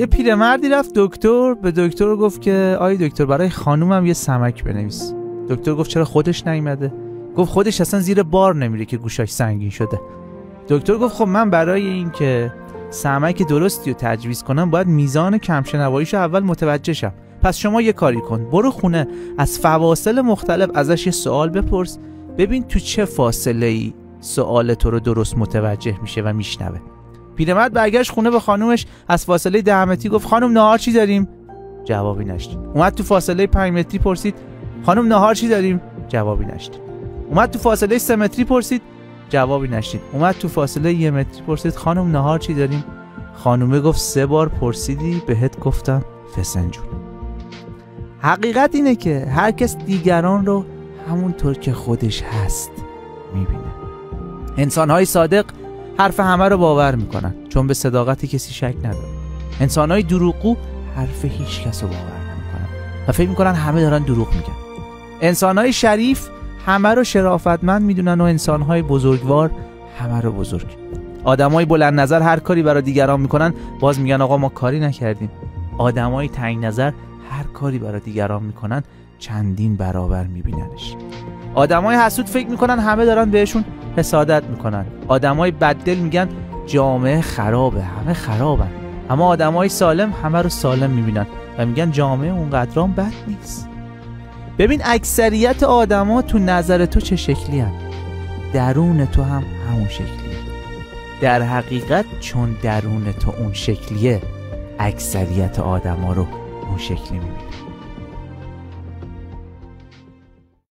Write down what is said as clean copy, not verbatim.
یه پیرمردی رفت دکتر، به دکتر گفت که آی دکتر برای خانومم یه سمک بنویس. دکتر گفت چرا خودش نیومده؟ گفت خودش اصلا زیر بار نمیره که گوشاش سنگین شده. دکتر گفت خب من برای این که سمک درستی رو تجویز کنم باید میزان کمشنواییشو اول متوجه شم. پس شما یه کاری کن، برو خونه از فواصل مختلف ازش یه سوال بپرس، ببین تو چه فاصله‌ای سوال تو رو درست متوجه میشه و میشنوه. پیرمرد برگشت خونه به خانومش، از فاصله 10 متری گفت خانم نهار چی داریم؟ جوابی نشنید. اومد تو فاصله 5 متری پرسید خانم نهار چی داریم؟ جوابی نشنید. اومد تو فاصله 3 متری پرسید، جوابی نشنید. اومد تو فاصله 1 متری پرسید خانم نهار چی داریم؟ خانومه گفت 3 بار پرسیدی بهت گفتم فسنجون. حقیقت اینه که هر کس دیگران رو همونطور که خودش هست میبینه. انسان‌های صادق حرف همه رو باور میکنن چون به صداقت کسی شک نداره. انسان‌های دروغگو حرف هیچ کس رو باور نمیکنن و فکر میکنن همه دارن دروغ میگن. انسان‌های شریف همه رو شرافتمند میدونن و انسان‌های بزرگوار همه رو بزرگ. آدمای بلند نظر هر کاری برای دیگران میکنن باز میگن آقا ما کاری نکردیم. آدمای تنگ نظر هر کاری برای دیگران میکنن چندین برابر میبیننش. آدمای حسود فکر میکنن همه دارن بهشون حسادت میکنن. آدمای بددل میگن جامعه خرابه، همه خرابن. اما آدمای سالم همه رو سالم میبینن و میگن جامعه اونقدرام بد نیست. ببین اکثریت آدما تو نظر تو چه شکلی هن؟ درون تو هم همون شکلیه. در حقیقت چون درون تو اون شکلیه اکثریت آدما رو اون شکلی میبینن.